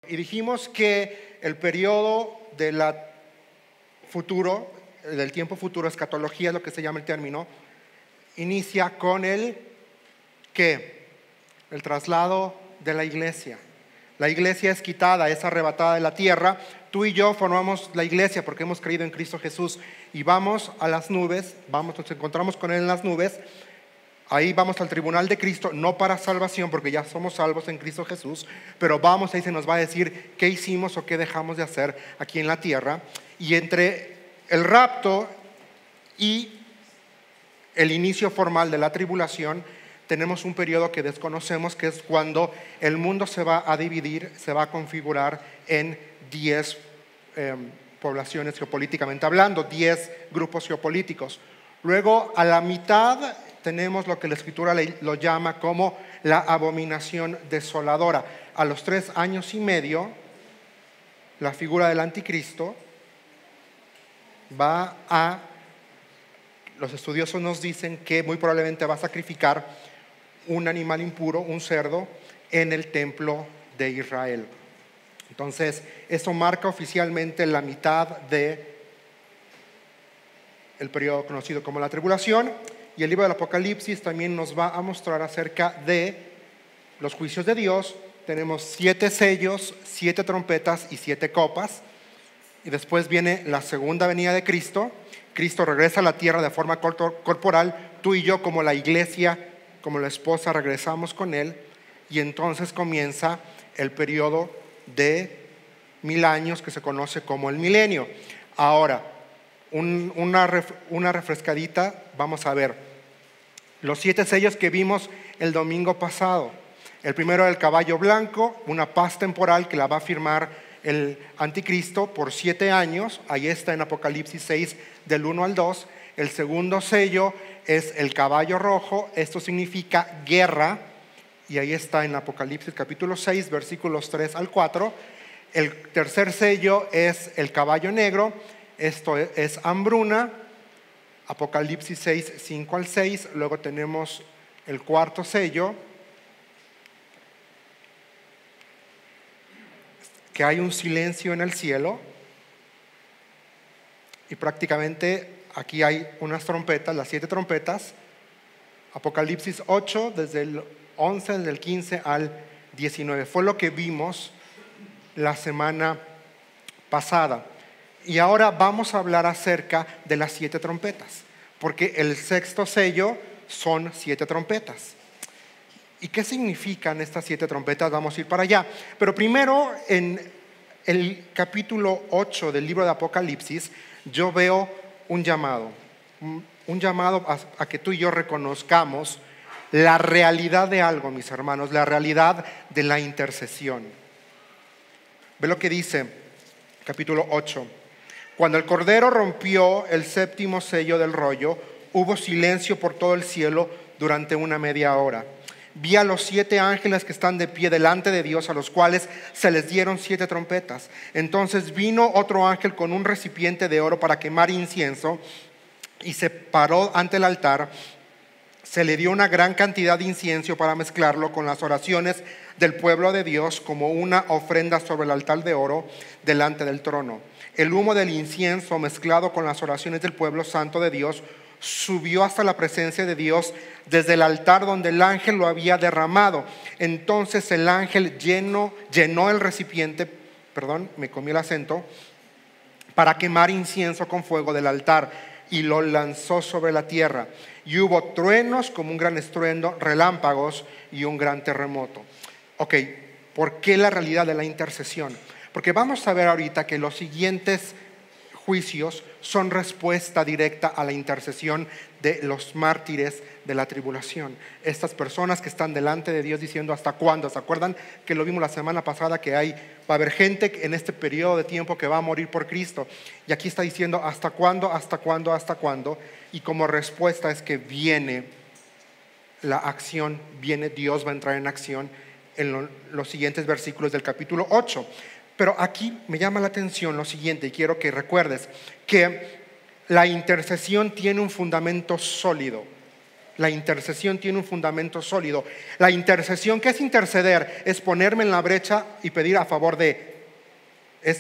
Y dijimos que el periodo del tiempo futuro, escatología es lo que se llama el término, inicia con el traslado de la iglesia. La iglesia es quitada, es arrebatada de la tierra. Tú y yo formamos la iglesia porque hemos creído en Cristo Jesús y vamos a las nubes, nos encontramos con Él en las nubes. Ahí vamos al tribunal de Cristo, no para salvación porque ya somos salvos en Cristo Jesús, pero vamos, ahí se nos va a decir qué hicimos o qué dejamos de hacer aquí en la tierra. Y entre el rapto y el inicio formal de la tribulación tenemos un periodo que desconocemos, que es cuando el mundo se va a dividir, se va a configurar en 10 poblaciones geopolíticamente hablando, 10 grupos geopolíticos. Luego a la mitad tenemos lo que la Escritura lo llama como la abominación desoladora. A los 3 años y medio, la figura del anticristo los estudiosos nos dicen que muy probablemente va a sacrificar un animal impuro, un cerdo, en el templo de Israel. Entonces, eso marca oficialmente la mitad del periodo conocido como la tribulación. Y el libro del Apocalipsis también nos va a mostrar acerca de los juicios de Dios. Tenemos 7 sellos, 7 trompetas y 7 copas. Y después viene la segunda venida de Cristo. Cristo regresa a la tierra de forma corporal. Tú y yo, como la iglesia, como la esposa, regresamos con Él. Y entonces comienza el periodo de 1000 años que se conoce como el milenio. Ahora, una refrescadita, vamos a ver los 7 sellos que vimos el domingo pasado. El primero era el caballo blanco, una paz temporal que la va a firmar el anticristo por 7 años. Ahí está en Apocalipsis 6 del 1 al 2. El segundo sello es el caballo rojo, esto significa guerra, y ahí está en Apocalipsis capítulo 6 versículos 3 al 4. El tercer sello es el caballo negro, esto es hambruna, Apocalipsis 6, 5 al 6. Luego tenemos el cuarto sello, que hay un silencio en el cielo, y prácticamente aquí hay unas trompetas, las 7 trompetas. Apocalipsis 8, desde el 11, desde el 15 al 19. Fue lo que vimos la semana pasada. Y ahora vamos a hablar acerca de las 7 trompetas, porque el sexto sello son 7 trompetas. ¿Y qué significan estas 7 trompetas? Vamos a ir para allá. Pero primero, en el capítulo 8 del libro de Apocalipsis, yo veo un llamado a que tú y yo reconozcamos la realidad de algo, mis hermanos, la realidad de la intercesión. Ve lo que dice capítulo 8. Cuando el Cordero rompió el 7º sello del rollo, hubo silencio por todo el cielo durante una media hora. Vi a los 7 ángeles que están de pie delante de Dios, a los cuales se les dieron 7 trompetas. Entonces vino otro ángel con un recipiente de oro para quemar incienso y se paró ante el altar. Se le dio una gran cantidad de incienso para mezclarlo con las oraciones del pueblo de Dios como una ofrenda sobre el altar de oro delante del trono. El humo del incienso mezclado con las oraciones del pueblo santo de Dios subió hasta la presencia de Dios desde el altar donde el ángel lo había derramado. Entonces el ángel llenó el recipiente, para quemar incienso con fuego del altar y lo lanzó sobre la tierra. Y hubo truenos como un gran estruendo, relámpagos y un gran terremoto. Ok, ¿por qué la realidad de la intercesión? Porque vamos a ver ahorita que los siguientes juicios son respuesta directa a la intercesión de los mártires de la tribulación. Estas personas que están delante de Dios diciendo ¿hasta cuándo? ¿Se acuerdan que lo vimos la semana pasada? Que va a haber gente en este periodo de tiempo que va a morir por Cristo. Y aquí está diciendo ¿hasta cuándo? ¿Hasta cuándo? ¿Hasta cuándo? Y como respuesta es que viene la acción, Dios va a entrar en acción en los siguientes versículos del capítulo 8. Pero aquí me llama la atención lo siguiente, y quiero que recuerdes que la intercesión tiene un fundamento sólido. La intercesión tiene un fundamento sólido. La intercesión, ¿qué es interceder? Es ponerme en la brecha y pedir a favor de.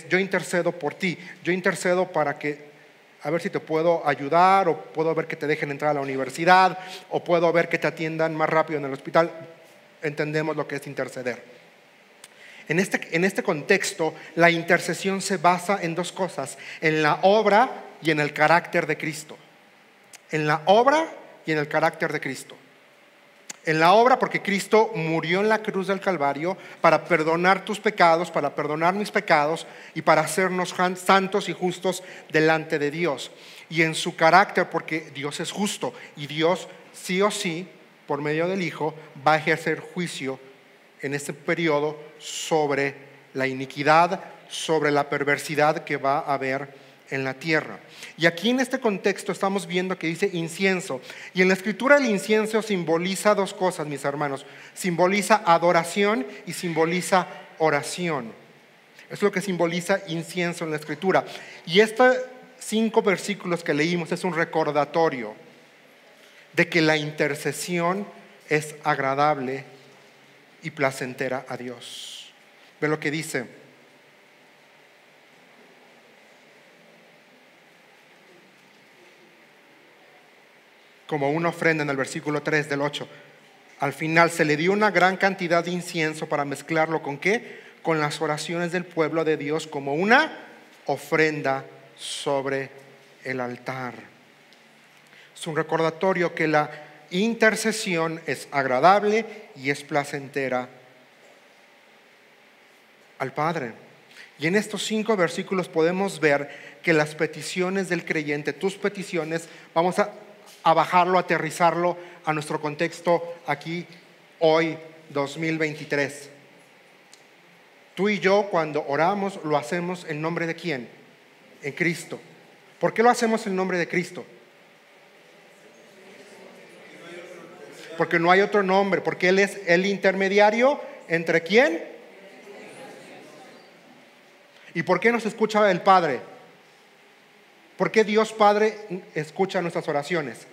Yo intercedo por ti. Yo intercedo para que, a ver si te puedo ayudar, o puedo ver que te dejen entrar a la universidad, o puedo ver que te atiendan más rápido en el hospital. Entendemos lo que es interceder. En este contexto, la intercesión se basa en dos cosas: en la obra y en el carácter de Cristo. En la obra y en el carácter de Cristo. En la obra, porque Cristo murió en la cruz del Calvario para perdonar tus pecados, para perdonar mis pecados y para hacernos santos y justos delante de Dios. Y en su carácter, porque Dios es justo y Dios sí o sí, por medio del Hijo, va a ejercer juicio en este periodo sobre la iniquidad, sobre la perversidad que va a haber en la tierra. Y aquí en este contexto estamos viendo que dice incienso. Y en la escritura el incienso simboliza dos cosas, mis hermanos. Simboliza adoración y simboliza oración. Es lo que simboliza incienso en la escritura. Y estos 5 versículos que leímos es un recordatorio de que la intercesión es agradable y placentera a Dios. Ve lo que dice. Como una ofrenda en el versículo 3 del 8. Al final se le dio una gran cantidad de incienso para mezclarlo ¿con qué? Con las oraciones del pueblo de Dios como una ofrenda sobre el altar. Es un recordatorio que la intercesión es agradable y es placentera al Padre. Y en estos 5 versículos podemos ver que las peticiones del creyente, tus peticiones, vamos a bajarlo, aterrizarlo a nuestro contexto aquí, hoy, 2023. Tú y yo, cuando oramos, lo hacemos en nombre de ¿quién? En Cristo. ¿Por qué lo hacemos en nombre de Cristo? Porque no hay otro nombre, porque Él es el intermediario entre ¿quién? ¿Y por qué nos escucha el Padre? ¿Por qué Dios Padre escucha nuestras oraciones?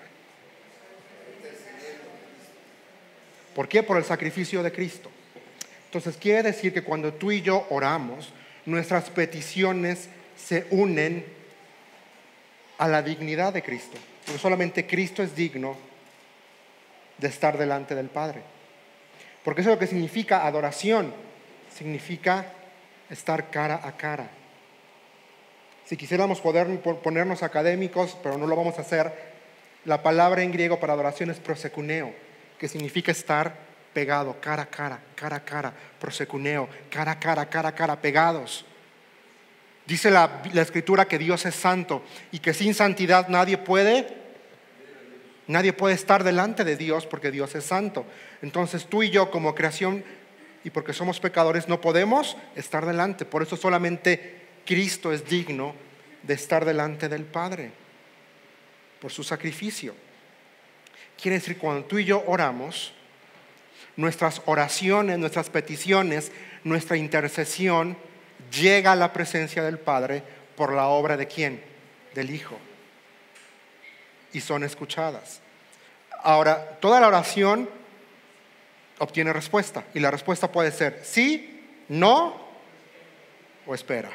¿Por qué? Por el sacrificio de Cristo. Entonces quiere decir que cuando tú y yo oramos, nuestras peticiones se unen a la dignidad de Cristo. Porque solamente Cristo es digno de estar delante del Padre. Porque eso es lo que significa adoración. Significa estar cara a cara. Si quisiéramos poder ponernos académicos, pero no lo vamos a hacer, la palabra en griego para adoración es prosekuneo, que significa estar pegado, cara a cara, cara a cara, prosekuneo, cara a cara, cara a cara, pegados. Dice la escritura que Dios es santo y que sin santidad nadie puede estar delante de Dios, porque Dios es santo. Entonces tú y yo como creación, y porque somos pecadores, no podemos estar delante. Por eso solamente Cristo es digno de estar delante del Padre por su sacrificio. Quiere decir, cuando tú y yo oramos, nuestras oraciones, nuestras peticiones, nuestra intercesión llega a la presencia del Padre por la obra de ¿quién? Del Hijo. Y son escuchadas. Ahora, toda la oración obtiene respuesta, y la respuesta puede ser sí, no o espera.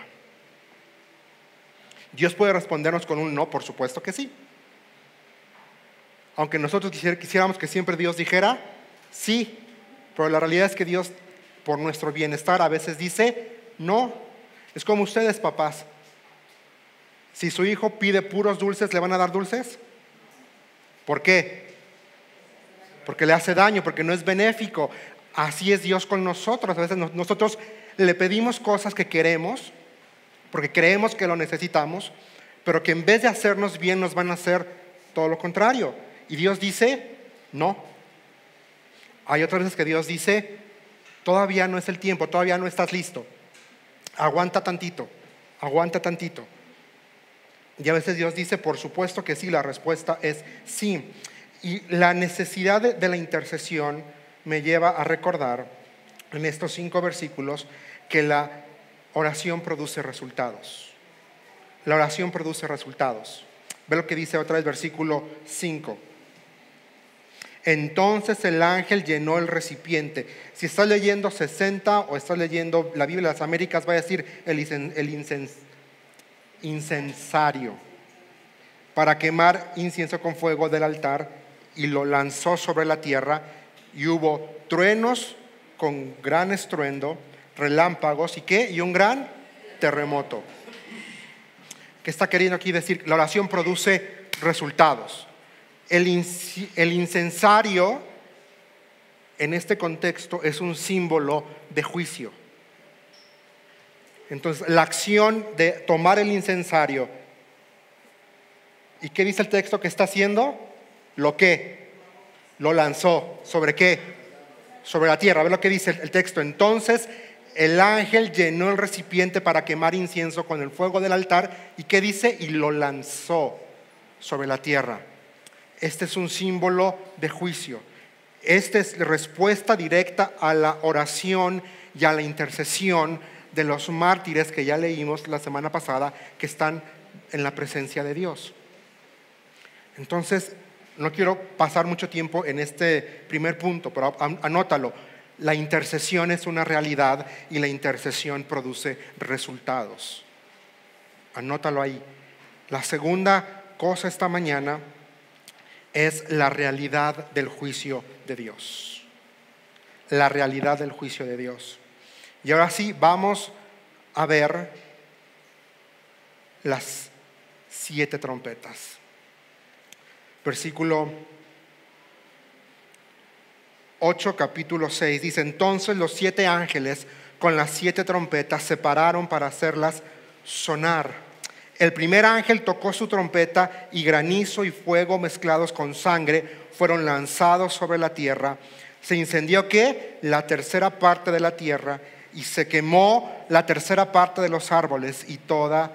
Dios puede respondernos con un no, por supuesto que sí. Aunque nosotros quisiéramos que siempre Dios dijera sí, pero la realidad es que Dios, por nuestro bienestar, a veces dice no. Es como ustedes, papás. Si su hijo pide puros dulces, ¿le van a dar dulces? ¿Por qué? Porque le hace daño, porque no es benéfico. Así es Dios con nosotros. A veces nosotros le pedimos cosas que queremos, porque creemos que lo necesitamos, pero que en vez de hacernos bien nos van a hacer todo lo contrario. Y Dios dice no. Hay otras veces que Dios dice todavía no es el tiempo, todavía no estás listo, aguanta tantito. Y a veces Dios dice por supuesto que sí. La respuesta es sí. Y la necesidad de la intercesión me lleva a recordar en estos 5 versículos que la oración produce resultados. La oración produce resultados. Ve lo que dice otra vez versículo 5. Entonces el ángel llenó el recipiente. Si estás leyendo 60 o estás leyendo la Biblia de las Américas, va a decir el incensario, para quemar incienso con fuego del altar, y lo lanzó sobre la tierra, y hubo truenos con gran estruendo, relámpagos y ¿qué? Y un gran terremoto. ¿Qué está queriendo aquí decir? La oración produce resultados. El incensario en este contexto es un símbolo de juicio. Entonces, la acción de tomar el incensario, ¿y qué dice el texto que está haciendo? ¿Lo qué? Lo lanzó. ¿Sobre qué? Sobre la tierra. A ver lo que dice el texto. Entonces el ángel llenó el recipiente para quemar incienso con el fuego del altar. ¿Y qué dice? Y lo lanzó sobre la tierra. Este es un símbolo de juicio. Esta es respuesta directa a la oración y a la intercesión de los mártires que ya leímos la semana pasada, que están en la presencia de Dios. Entonces, no quiero pasar mucho tiempo en este primer punto, pero anótalo. La intercesión es una realidad y la intercesión produce resultados. Anótalo ahí. La segunda cosa esta mañana es la realidad del juicio de Dios. La realidad del juicio de Dios. Y ahora sí, vamos a ver las 7 trompetas. Versículo 8, capítulo 6, dice: entonces los 7 ángeles con las 7 trompetas se pararon para hacerlas sonar. El primer ángel tocó su trompeta y granizo y fuego mezclados con sangre fueron lanzados sobre la tierra. Se incendió ¿qué? La tercera parte de la tierra, y se quemó la tercera parte de los árboles y toda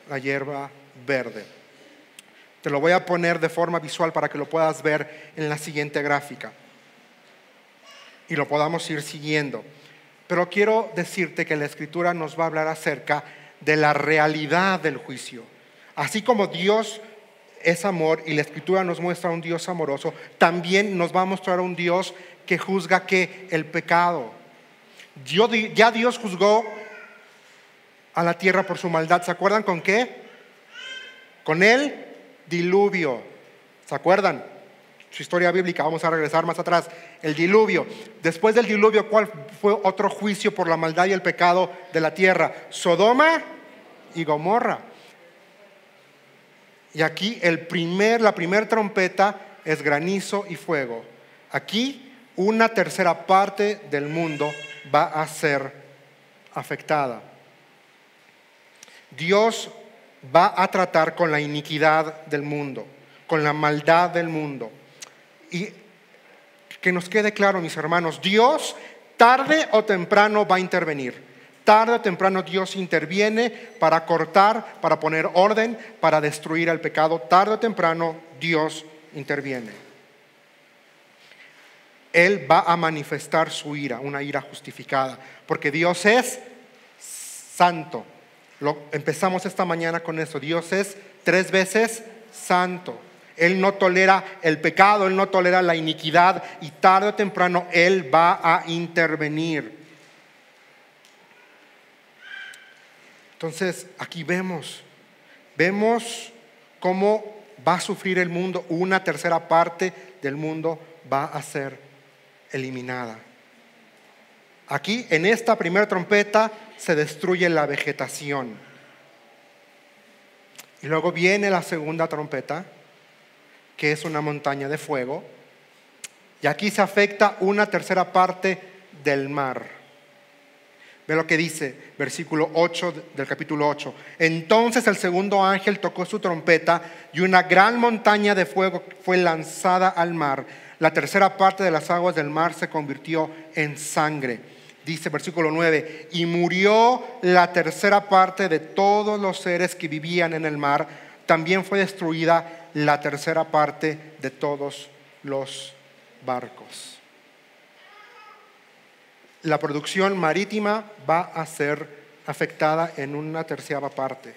la hierba verde. Te lo voy a poner de forma visual para que lo puedas ver en la siguiente gráfica y lo podamos ir siguiendo. Pero quiero decirte que la Escritura nos va a hablar acerca de la realidad del juicio. Así como Dios es amor y la Escritura nos muestra un Dios amoroso, también nos va a mostrar un Dios que juzga ¿qué? El pecado. Ya Dios juzgó a la tierra por su maldad. ¿Se acuerdan con qué? Con el diluvio. ¿Se acuerdan? Su historia bíblica, vamos a regresar más atrás. El diluvio. Después del diluvio, ¿cuál fue otro juicio por la maldad y el pecado de la tierra? Sodoma y Gomorra. Y aquí la primera trompeta es granizo y fuego. Aquí una tercera parte del mundo va a ser afectada. Dios va a tratar con la iniquidad del mundo, con la maldad del mundo. Y que nos quede claro, mis hermanos, Dios tarde o temprano va a intervenir. Tarde o temprano Dios interviene para cortar, para poner orden, para destruir el pecado. Tarde o temprano Dios interviene. Él va a manifestar su ira, una ira justificada, porque Dios es santo. Empezamos esta mañana con eso. Dios es 3 veces santo. Él no tolera el pecado, Él no tolera la iniquidad, y tarde o temprano Él va a intervenir. Entonces aquí vemos cómo va a sufrir el mundo. Una tercera parte del mundo va a ser eliminada. Aquí en esta primera trompeta se destruye la vegetación. Y luego viene la segunda trompeta, que es una montaña de fuego. Y aquí se afecta una tercera parte del mar. Ve lo que dice, versículo 8 del capítulo 8. Entonces el segundo ángel tocó su trompeta y una gran montaña de fuego fue lanzada al mar. La tercera parte de las aguas del mar se convirtió en sangre. Dice versículo 9, y murió la tercera parte de todos los seres que vivían en el mar. También fue destruida la tercera parte de todos los barcos. La producción marítima va a ser afectada en una tercera parte.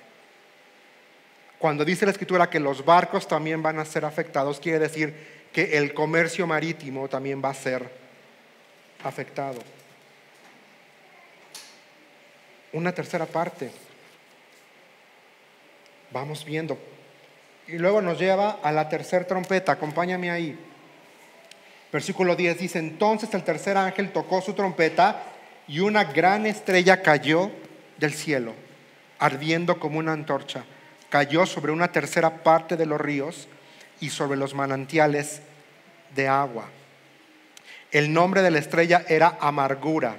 Cuando dice la Escritura que los barcos también van a ser afectados, quiere decir que el comercio marítimo también va a ser afectado. Una tercera parte. Vamos viendo. Y luego nos lleva a la tercera trompeta. Acompáñame ahí. Versículo 10 dice: entonces el tercer ángel tocó su trompeta y una gran estrella cayó del cielo, ardiendo como una antorcha. Cayó sobre una tercera parte de los ríos y sobre los manantiales de agua. El nombre de la estrella era Amargura.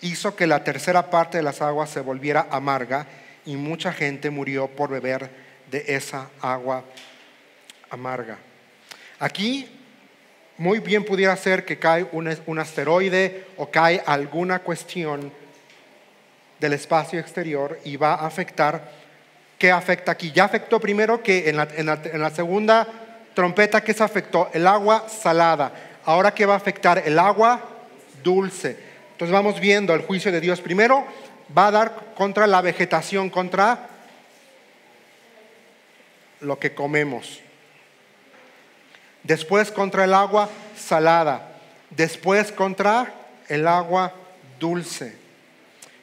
Hizo que la tercera parte de las aguas se volviera amarga y mucha gente murió por beber de esa agua amarga. Aquí muy bien pudiera ser que cae un asteroide o cae alguna cuestión del espacio exterior y va a afectar. ¿Qué afecta aquí? Ya afectó primero que en la segunda trompeta, ¿qué se afectó? El agua salada. Ahora, ¿qué va a afectar? El agua dulce. Entonces vamos viendo el juicio de Dios. Primero va a dar contra la vegetación, contra lo que comemos. Después contra el agua salada. Después contra el agua dulce.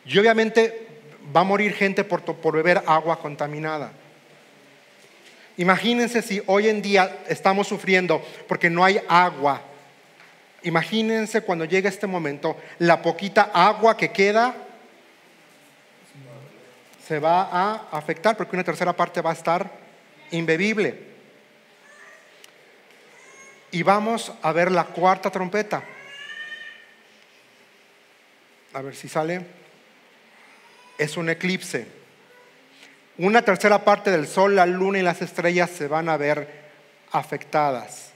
Y obviamente va a morir gente por beber agua contaminada. Imagínense si hoy en día estamos sufriendo porque no hay agua. Imagínense cuando llegue este momento, la poquita agua que queda se va a afectar porque una tercera parte va a estar imbebible. Y vamos a ver la cuarta trompeta. A ver si sale. Es un eclipse. Una tercera parte del sol, la luna y las estrellas se van a ver afectadas.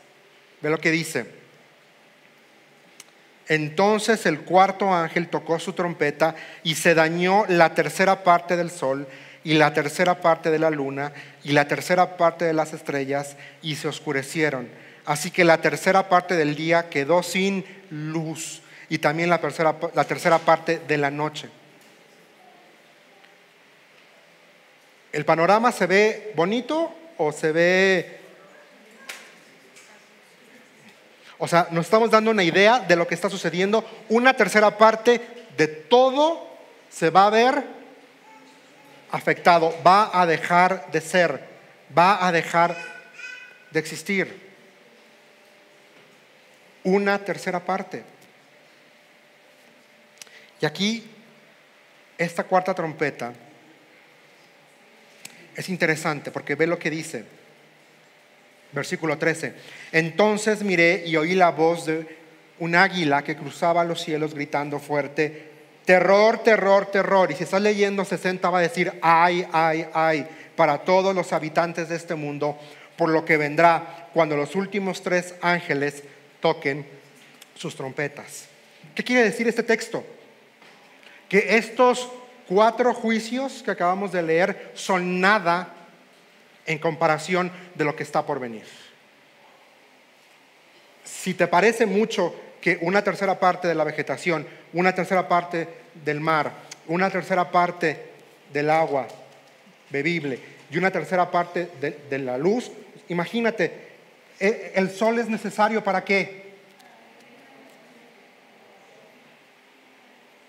Ve lo que dice. Entonces el cuarto ángel tocó su trompeta y se dañó la tercera parte del sol y la tercera parte de la luna y la tercera parte de las estrellas y se oscurecieron. Así que la tercera parte del día quedó sin luz y también la tercera parte de la noche. ¿El panorama se ve bonito o se ve? O sea, nos estamos dando una idea de lo que está sucediendo. Una tercera parte de todo se va a ver afectado, va a dejar de ser, va a dejar de existir. Una tercera parte. Y aquí, esta cuarta trompeta es interesante porque ve lo que dice. Versículo 13. Entonces miré y oí la voz de un águila que cruzaba los cielos gritando fuerte: terror, terror, terror. Y si estás leyendo 60 va a decir: ay, ay, ay, para todos los habitantes de este mundo, por lo que vendrá cuando los últimos 3 ángeles toquen sus trompetas. ¿Qué quiere decir este texto? Que estos 4 juicios que acabamos de leer son nada en comparación de lo que está por venir. Si te parece mucho que una tercera parte de la vegetación, una tercera parte del mar, una tercera parte del agua bebible y una tercera parte de la luz, imagínate, el sol es necesario ¿para qué?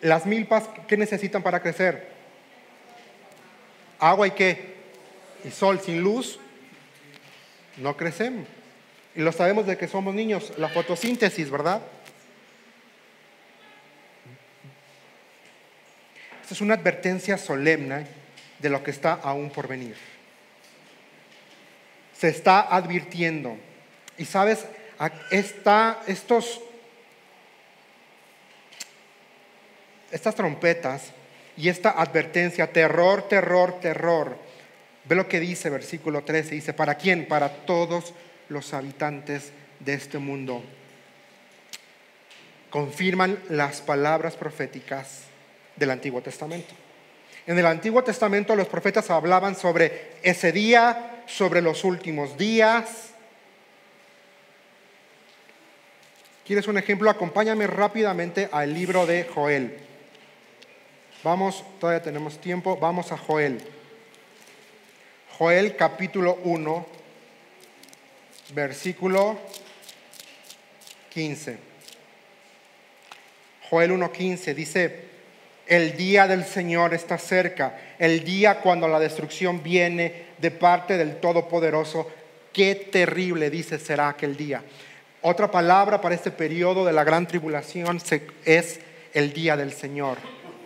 Las milpas, ¿qué necesitan para crecer? Agua y qué? Y sol. Sin luz no crecemos. Y lo sabemos de que somos niños, la fotosíntesis, ¿verdad? Esta es una advertencia solemne de lo que está aún por venir. Se está advirtiendo. Y sabes, estas trompetas y esta advertencia, terror, terror, terror. Ve lo que dice versículo 13, dice: ¿para quién? Para todos los habitantes de este mundo. Confirman las palabras proféticas del Antiguo Testamento. En el Antiguo Testamento los profetas hablaban sobre ese día, sobre los últimos días. ¿Quieres un ejemplo? Acompáñame rápidamente al libro de Joel. Vamos, todavía tenemos tiempo, vamos a Joel. Joel capítulo 1, versículo 15. Joel 1:15 dice: el día del Señor está cerca, el día cuando la destrucción viene de parte del Todopoderoso. Qué terrible, dice, será aquel día. Otra palabra para este periodo de la gran tribulación es el día del Señor.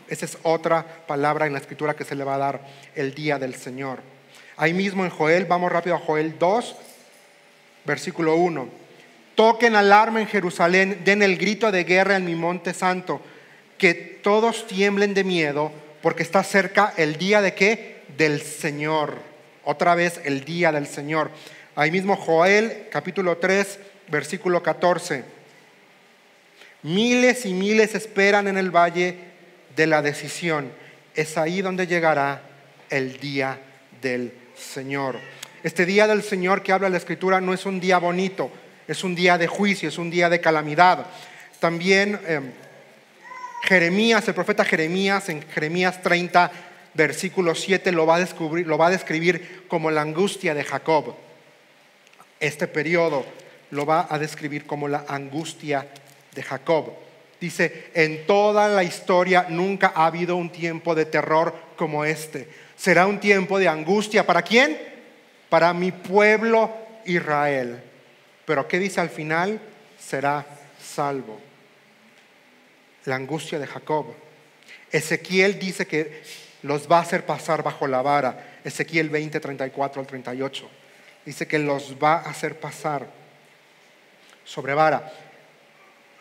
Esa es otra palabra en la escritura que se le va a dar, el día del Señor. Ahí mismo en Joel, vamos rápido a Joel 2, versículo 1. Toquen alarma en Jerusalén, den el grito de guerra en mi monte santo, que todos tiemblen de miedo, porque está cerca el día de ¿qué? Del Señor. Otra vez el día del Señor. Ahí mismo Joel capítulo 3, versículo 14. Miles y miles esperan en el valle de la decisión. Es ahí donde llegará el día del Señor. Este día del Señor que habla la Escritura no es un día bonito, es un día de juicio, es un día de calamidad. También Jeremías, el profeta Jeremías, en Jeremías 30, versículo 7, lo va a describir como la angustia de Jacob. Este periodo lo va a describir como la angustia de Jacob. Dice: en toda la historia nunca ha habido un tiempo de terror como este. Será un tiempo de angustia. ¿Para quién? Para mi pueblo Israel. Pero ¿qué dice al final? Será salvo. La angustia de Jacob. Ezequiel dice que los va a hacer pasar bajo la vara. Ezequiel 20, 34 al 38. Dice que los va a hacer pasar sobre vara.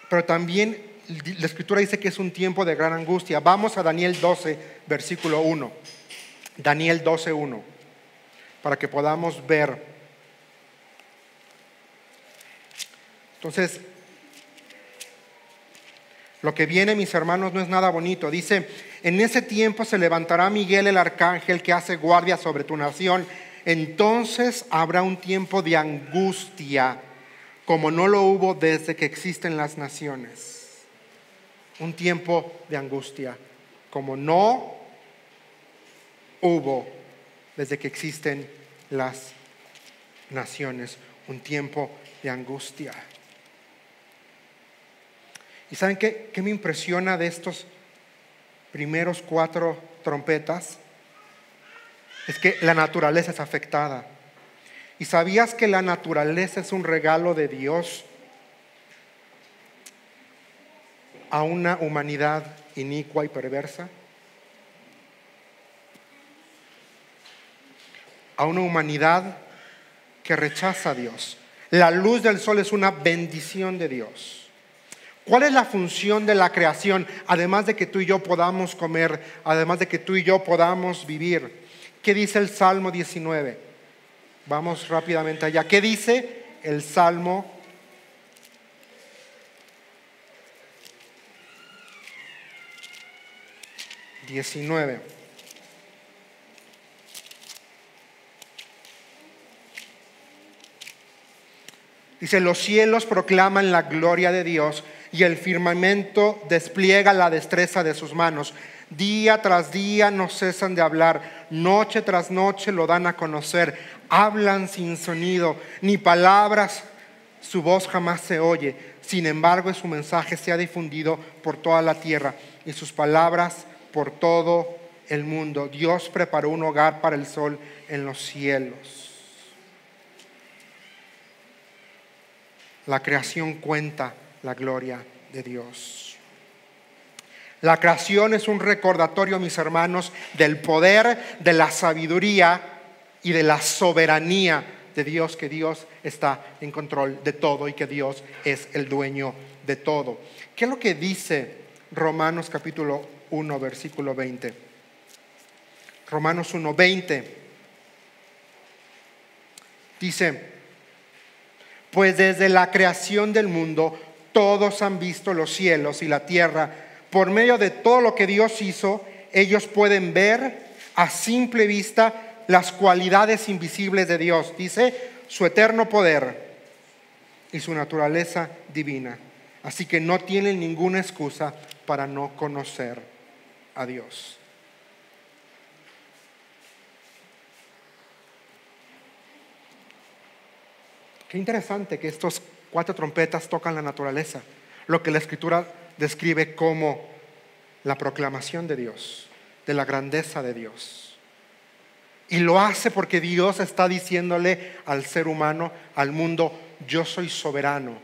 Pero también la Escritura dice que es un tiempo de gran angustia. Vamos a Daniel 12, versículo 1. Daniel 12, 1. Para que podamos ver. Entonces, lo que viene, mis hermanos, no es nada bonito. Dice: en ese tiempo se levantará Miguel el arcángel que hace guardia sobre tu nación. Entonces habrá un tiempo de angustia como no lo hubo desde que existen las naciones. Un tiempo de angustia como no hubo desde que existen las naciones. Un tiempo de angustia. ¿Y saben qué me impresiona de estos primeros 4 trompetas? Es que la naturaleza es afectada. ¿Y sabías que la naturaleza es un regalo de Dios a una humanidad inicua y perversa? A una humanidad que rechaza a Dios. La luz del sol es una bendición de Dios. ¿Cuál es la función de la creación? Además de que tú y yo podamos comer, además de que tú y yo podamos vivir. ¿Qué dice el Salmo 19? Vamos rápidamente allá. ¿Qué dice el Salmo 19? Dice: los cielos proclaman la gloria de Dios y el firmamento despliega la destreza de sus manos. Día tras día no cesan de hablar, noche tras noche lo dan a conocer. Hablan sin sonido, ni palabras, su voz jamás se oye. Sin embargo, su mensaje se ha difundido por toda la tierra y sus palabras por todo el mundo. Dios preparó un hogar para el sol en los cielos. La creación cuenta la gloria de Dios. La creación es un recordatorio, mis hermanos, del poder, de la sabiduría y de la soberanía de Dios, que Dios está en control de todo y que Dios es el dueño de todo. ¿Qué es lo que dice Romanos capítulo 1, versículo 20? Romanos 1, 20. Dice: pues desde la creación del mundo todos han visto los cielos y la tierra. Por medio de todo lo que Dios hizo, ellos pueden ver a simple vista las cualidades invisibles de Dios. Dice: su eterno poder y su naturaleza divina. Así que no tienen ninguna excusa para no conocer a Dios. Qué interesante que estos 4 trompetas tocan la naturaleza, lo que la Escritura describe como la proclamación de Dios, de la grandeza de Dios. Y lo hace porque Dios está diciéndole al ser humano, al mundo: yo soy soberano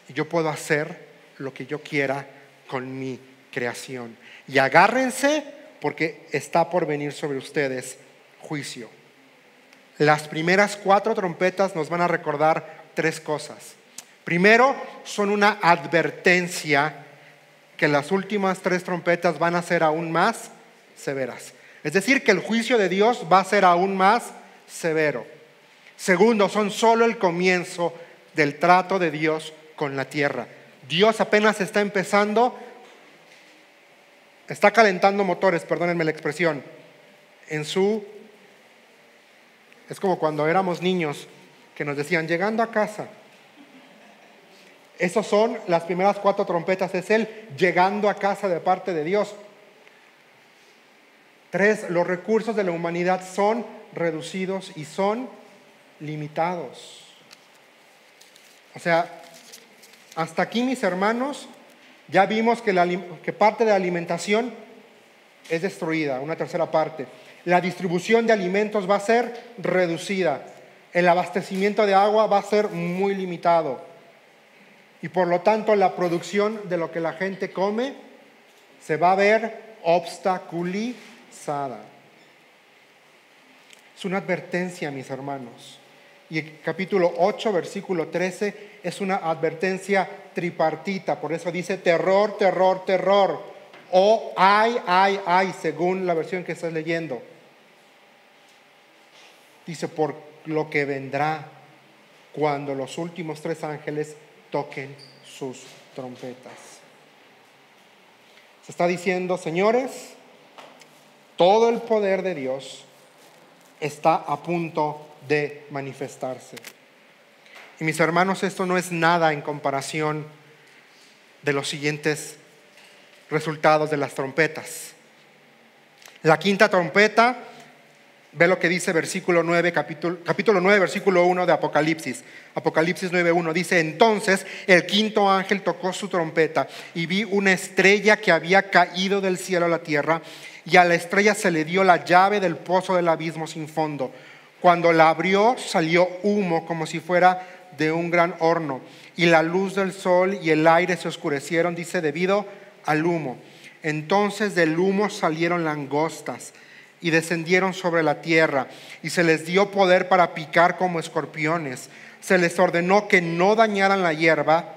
y yo puedo hacer lo que yo quiera con mi creación. Y agárrense, porque está por venir sobre ustedes juicio. Las primeras 4 trompetas nos van a recordar 3 cosas. Primero, son una advertencia que las últimas 3 trompetas van a ser aún más severas. Es decir, que el juicio de Dios va a ser aún más severo. Segundo, son solo el comienzo del trato de Dios con la tierra. Dios apenas está empezando, está calentando motores, perdónenme la expresión, es como cuando éramos niños que nos decían: llegando a casa. Esas son las primeras 4 trompetas, es el llegando a casa de parte de Dios. 3, los recursos de la humanidad son reducidos y son limitados. O sea, hasta aquí, mis hermanos, ya vimos que parte de la alimentación es destruida, una tercera parte. La distribución de alimentos va a ser reducida. El abastecimiento de agua va a ser muy limitado. Y por lo tanto, la producción de lo que la gente come se va a ver obstaculizada. Es una advertencia, mis hermanos. Y el capítulo 8, versículo 13, es una advertencia tripartita. Por eso dice terror, terror, terror. O ay, ay, ay, según la versión que estás leyendo. Dice: por lo que vendrá cuando los últimos 3 ángeles toquen sus trompetas. Se está diciendo: señores, todo el poder de Dios está a punto de manifestarse. Y mis hermanos, esto no es nada en comparación de los siguientes resultados de las trompetas. La 5ª trompeta, ve lo que dice versículo 9, capítulo 9, versículo 1 de Apocalipsis. Apocalipsis 9:1 dice: entonces el 5º ángel tocó su trompeta y vi una estrella que había caído del cielo a la tierra, y a la estrella se le dio la llave del pozo del abismo sin fondo. Cuando la abrió, salió humo como si fuera de un gran horno, y la luz del sol y el aire se oscurecieron, dice, debido al humo. Entonces del humo salieron langostas y descendieron sobre la tierra, y se les dio poder para picar como escorpiones. Se les ordenó que no dañaran la hierba,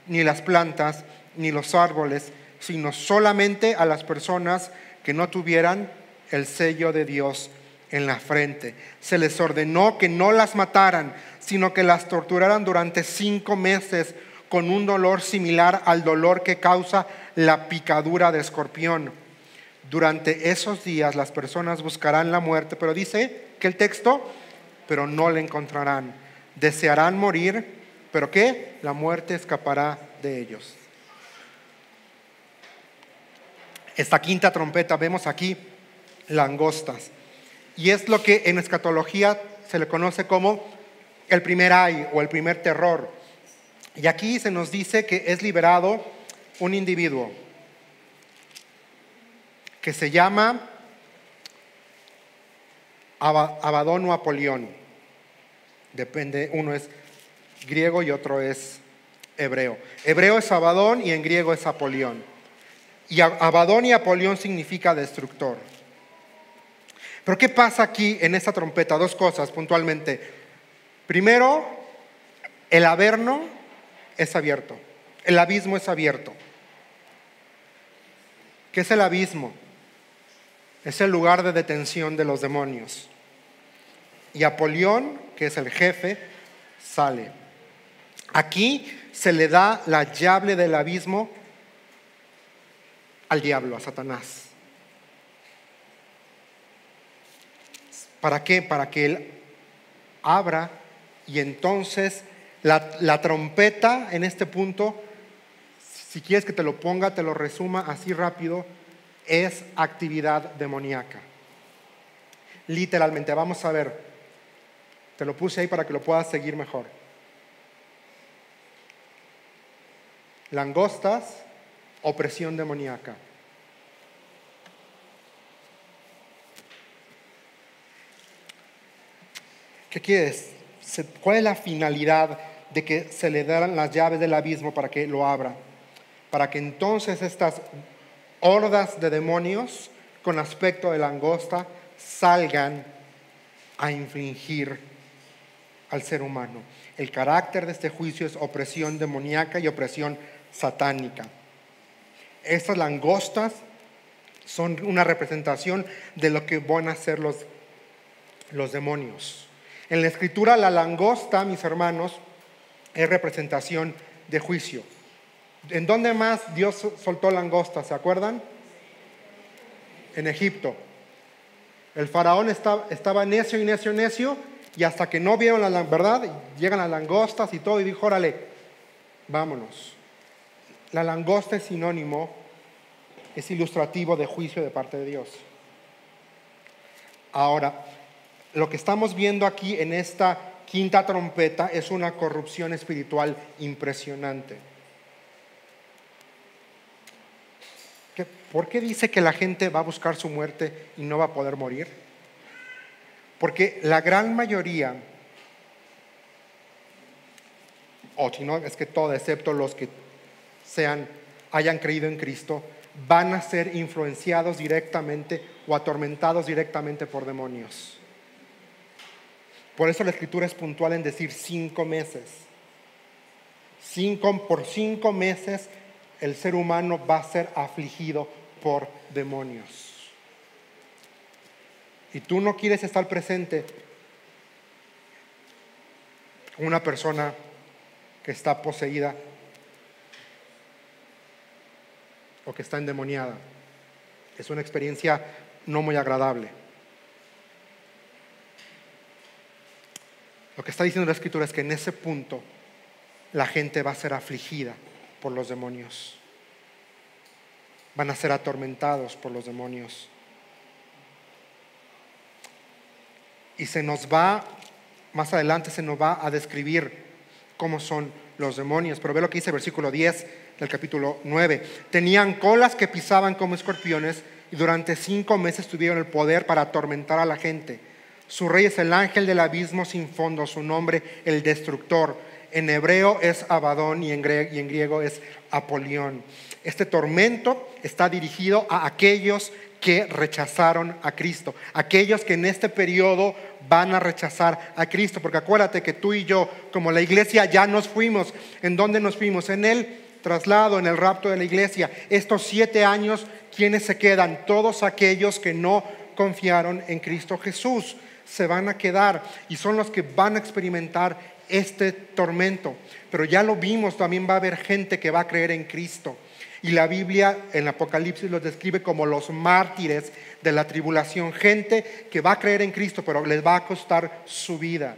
ni las plantas, ni los árboles, sino solamente a las personas que no tuvieran el sello de Dios en la frente. Se les ordenó que no las mataran, sino que las torturaran durante 5 meses con un dolor similar al dolor que causa la picadura de escorpión. Durante esos días las personas buscarán la muerte, pero dice que el texto, pero no la encontrarán. Desearán morir, pero ¿qué? La muerte escapará de ellos. Esta 5ª trompeta, vemos aquí langostas. Y es lo que en escatología se le conoce como el primer ay o el primer terror. Y aquí se nos dice que es liberado un individuo que se llama Abadón o Apolión. Depende, uno es griego y otro es hebreo. Hebreo es Abadón y en griego es Apolión. Y Abadón y Apolión significa destructor. Pero ¿qué pasa aquí en esta trompeta? 2 cosas puntualmente. Primero, el averno es abierto. El abismo es abierto. ¿Qué es el abismo? Es el lugar de detención de los demonios. Y Apolión, que es el jefe, sale. Aquí se le da la llave del abismo al diablo, a Satanás. ¿Para qué? Para que él abra, y entonces la trompeta en este punto, si quieres que te lo ponga, te lo resuma así rápido, es actividad demoníaca. Literalmente, vamos a ver. Te lo puse ahí para que lo puedas seguir mejor. Langostas, opresión demoníaca. ¿Qué quieres? ¿Cuál es la finalidad de que se le dan las llaves del abismo para que lo abra? Para que entonces estas hordas de demonios con aspecto de langosta salgan a infligir al ser humano. El carácter de este juicio es opresión demoníaca y opresión satánica. Estas langostas son una representación de lo que van a hacer los demonios. En la Escritura, la langosta, mis hermanos, es representación de juicio. ¿En dónde más Dios soltó langostas? ¿Se acuerdan? En Egipto. El faraón estaba necio y necio, necio, y hasta que no vieron la verdad, llegan las langostas y todo, y dijo, órale, vámonos. La langosta es sinónimo, es ilustrativo de juicio de parte de Dios. Ahora, lo que estamos viendo aquí en esta quinta trompeta es una corrupción espiritual impresionante. ¿Por qué dice que la gente va a buscar su muerte y no va a poder morir? Porque la gran mayoría, o si no, es que todo, excepto los que hayan creído en Cristo, van a ser influenciados directamente o atormentados directamente por demonios. Por eso la Escritura es puntual en decir 5 meses. Por 5 meses el ser humano va a ser afligido por demonios. Y tú no quieres estar presente con una persona que está poseída o que está endemoniada. Es una experiencia no muy agradable. Lo que está diciendo la Escritura es que en ese punto la gente va a ser afligida por los demonios. Van a ser atormentados por los demonios. Y más adelante se nos va a describir cómo son los demonios. Pero ve lo que dice el versículo 10 del capítulo 9. Tenían colas que pisaban como escorpiones y durante 5 meses tuvieron el poder para atormentar a la gente. Su rey es el ángel del abismo sin fondo, su nombre el destructor. En hebreo es Abadón y en griego es Apolión. Este tormento está dirigido a aquellos que rechazaron a Cristo, aquellos que en este periodo van a rechazar a Cristo, porque acuérdate que tú y yo, como la iglesia, ya nos fuimos. ¿En dónde nos fuimos? En el traslado, en el rapto de la iglesia. Estos 7 años, ¿quiénes se quedan? Todos aquellos que no confiaron en Cristo Jesús se van a quedar y son los que van a experimentar este tormento. Pero ya lo vimos, también va a haber gente que va a creer en Cristo. Y la Biblia en Apocalipsis los describe como los mártires de la tribulación. Gente que va a creer en Cristo, pero les va a costar su vida.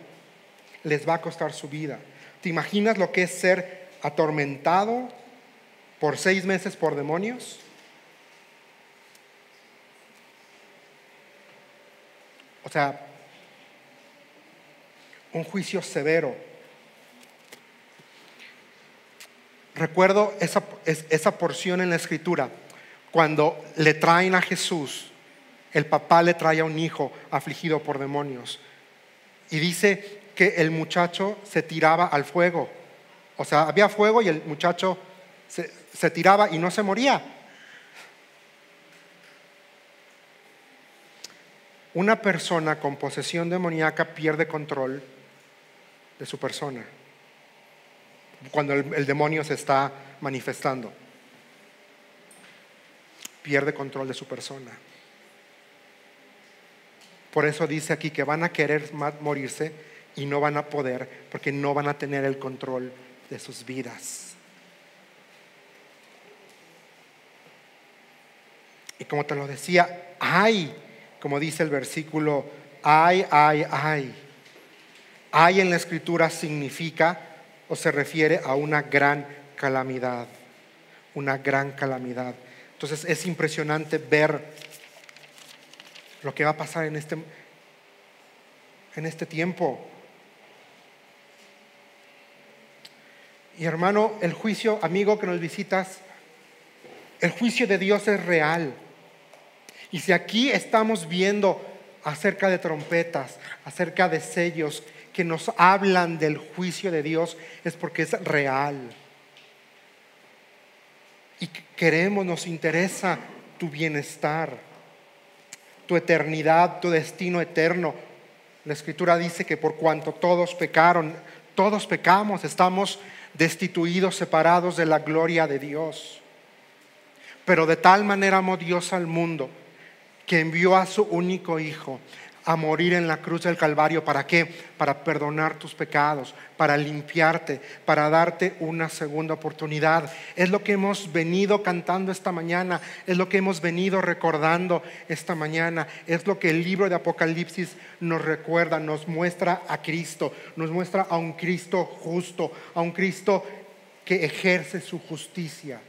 Les va a costar su vida. ¿Te imaginas lo que es ser atormentado por 6 meses por demonios? O sea, un juicio severo. Recuerdo esa porción en la Escritura, cuando le traen a Jesús, el papá le trae a un hijo afligido por demonios. Y dice que el muchacho se tiraba al fuego. O sea, había fuego y el muchacho se tiraba y no se moría. Una persona con posesión demoníaca pierde control de su persona cuando el demonio se está manifestando. Pierde control de su persona. Por eso dice aquí que van a querer morirse y no van a poder, porque no van a tener el control de sus vidas. Y como te lo decía, como dice el versículo, ay. Ay en la Escritura significa o se refiere a una gran calamidad. Una gran calamidad. Entonces es impresionante ver lo que va a pasar en este tiempo. Y hermano, el juicio, amigo que nos visitas, el juicio de Dios es real. Y si aquí estamos viendo acerca de trompetas, acerca de sellos que nos hablan del juicio de Dios, es porque es real. Y queremos, nos interesa tu bienestar, tu eternidad, tu destino eterno. La Escritura dice que por cuanto todos pecaron, todos pecamos, estamos destituidos, separados de la gloria de Dios. Pero de tal manera amó Dios al mundo que envió a su único Hijo a morir en la cruz del Calvario. ¿Para qué? Para perdonar tus pecados, para limpiarte, para darte una segunda oportunidad. Es lo que hemos venido cantando esta mañana, es lo que hemos venido recordando esta mañana, es lo que el libro de Apocalipsis nos recuerda, nos muestra a Cristo, nos muestra a un Cristo justo, a un Cristo que ejerce su justicia.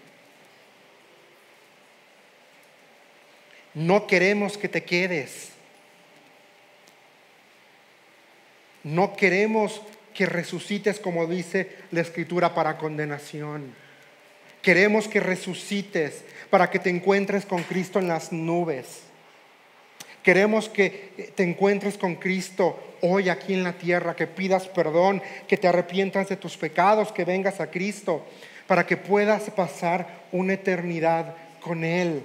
No queremos que te quedes. No queremos que resucites, como dice la Escritura, para condenación. Queremos que resucites para que te encuentres con Cristo en las nubes. Queremos que te encuentres con Cristo hoy aquí en la tierra, que pidas perdón, que te arrepientas de tus pecados, que vengas a Cristo para que puedas pasar una eternidad con Él.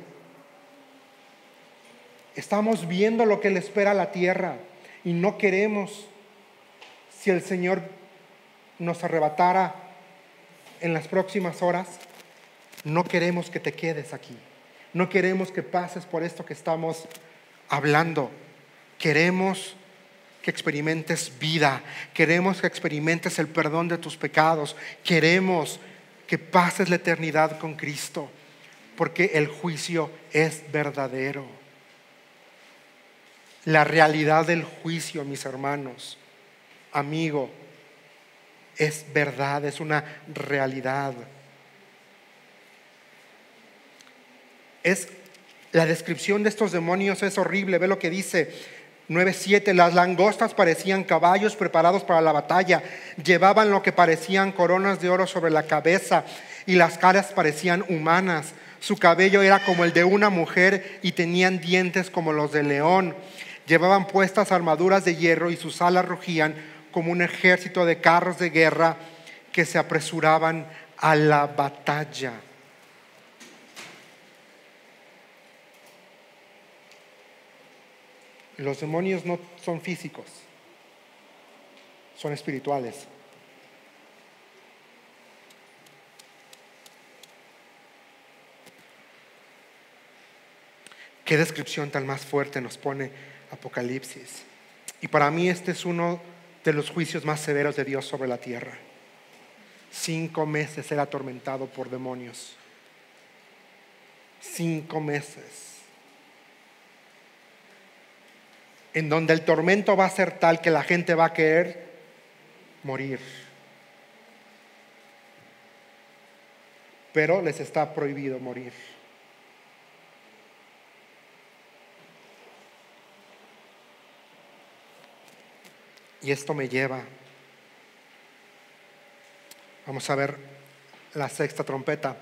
Estamos viendo lo que le espera a la tierra y no queremos, si el Señor nos arrebatara en las próximas horas, no queremos que te quedes aquí. No queremos que pases por esto que estamos hablando. Queremos que experimentes vida. Queremos que experimentes el perdón de tus pecados. Queremos que pases la eternidad con Cristo, porque el juicio es verdadero. La realidad del juicio, mis hermanos, amigo, es verdad, es una realidad. La descripción de estos demonios es horrible. Ve lo que dice 9:7. Las langostas parecían caballos preparados para la batalla. Llevaban lo que parecían coronas de oro sobre la cabeza y las caras parecían humanas. Su cabello era como el de una mujer y tenían dientes como los del león. Llevaban puestas armaduras de hierro y sus alas rugían como un ejército de carros de guerra que se apresuraban a la batalla. Los demonios no son físicos, son espirituales. Qué descripción tan más fuerte nos pone Apocalipsis. Y para mí este es uno de los juicios más severos de Dios sobre la tierra. 5 meses ser atormentado por demonios. 5 meses. En donde el tormento va a ser tal que la gente va a querer morir. Pero les está prohibido morir. Y esto me lleva, vamos a ver la sexta trompeta,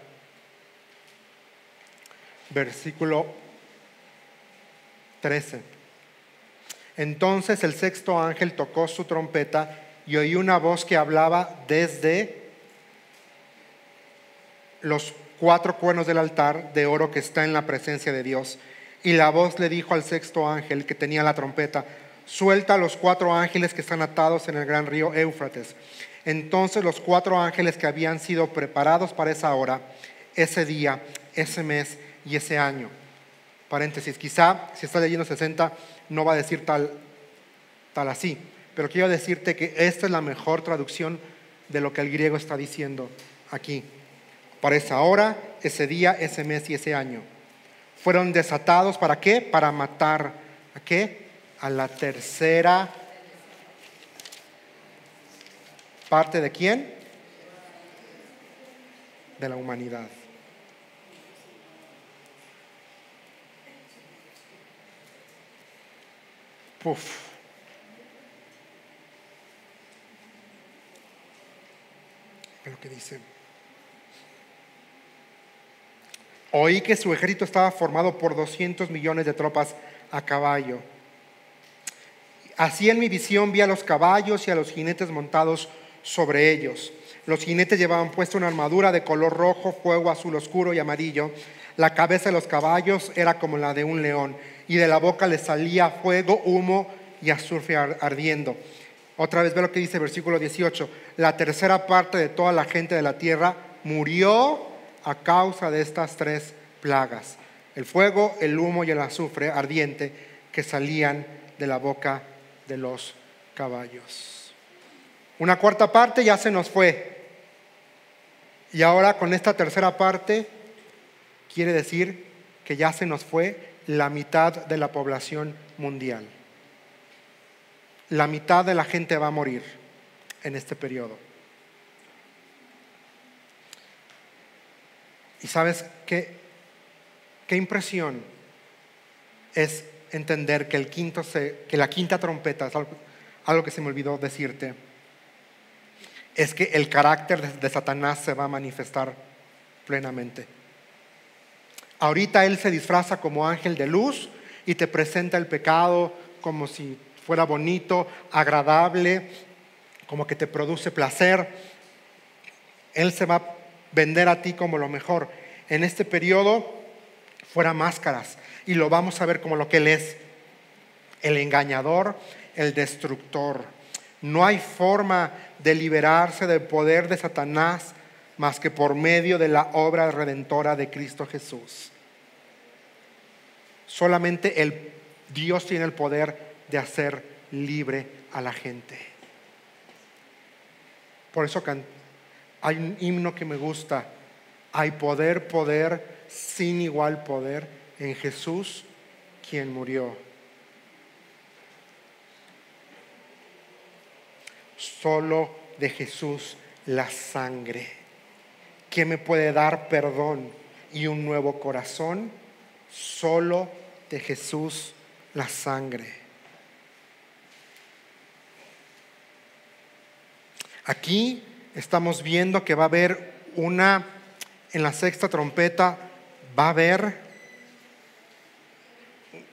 versículo 13. Entonces el sexto ángel tocó su trompeta y oí una voz que hablaba desde los 4 cuernos del altar de oro que está en la presencia de Dios. Y la voz le dijo al sexto ángel que tenía la trompeta: suelta a los 4 ángeles que están atados en el gran río Éufrates. Entonces los 4 ángeles que habían sido preparados para esa hora, ese día, ese mes y ese año. Paréntesis, quizá si estás leyendo 60 no va a decir tal así, pero quiero decirte que esta es la mejor traducción de lo que el griego está diciendo aquí. Para esa hora, ese día, ese mes y ese año. Fueron desatados, ¿para qué? Para matar, ¿a qué? A la tercera parte de ¿quién? De la humanidad. Puf. Ve lo que dice. Oí que su ejército estaba formado por 200 millones de tropas a caballo. Así en mi visión vi a los caballos y a los jinetes montados sobre ellos. Los jinetes llevaban puesta una armadura de color rojo, fuego azul oscuro y amarillo. La cabeza de los caballos era como la de un león, y de la boca les salía fuego, humo y azufre ardiendo. Otra vez ve lo que dice el versículo 18. La tercera parte de toda la gente de la tierra murió a causa de estas tres plagas: el fuego, el humo y el azufre ardiente que salían de la boca de los caballos. Una cuarta parte ya se nos fue. Y ahora con esta tercera parte quiere decir que ya se nos fue la mitad de la población mundial. La mitad de la gente va a morir en este periodo. ¿Y sabes qué impresión es entender que la quinta trompeta, es algo que se me olvidó decirte, es que el carácter de Satanás se va a manifestar plenamente? Ahorita él se disfraza como ángel de luz y te presenta el pecado como si fuera bonito, agradable, como que te produce placer. Él se va a vender a ti como lo mejor. En este periodo fuera máscaras, y lo vamos a ver como lo que él es: el engañador, el destructor. No hay forma de liberarse del poder de Satanás más que por medio de la obra redentora de Cristo Jesús. Solamente Dios tiene el poder de hacer libre a la gente. Por eso hay un himno que me gusta: hay poder, poder, sin igual poder en Jesús, quien murió. Solo de Jesús la sangre. ¿Quién me puede dar perdón y un nuevo corazón? Solo de Jesús la sangre. Aquí estamos viendo que va a haber en la sexta trompeta va a haber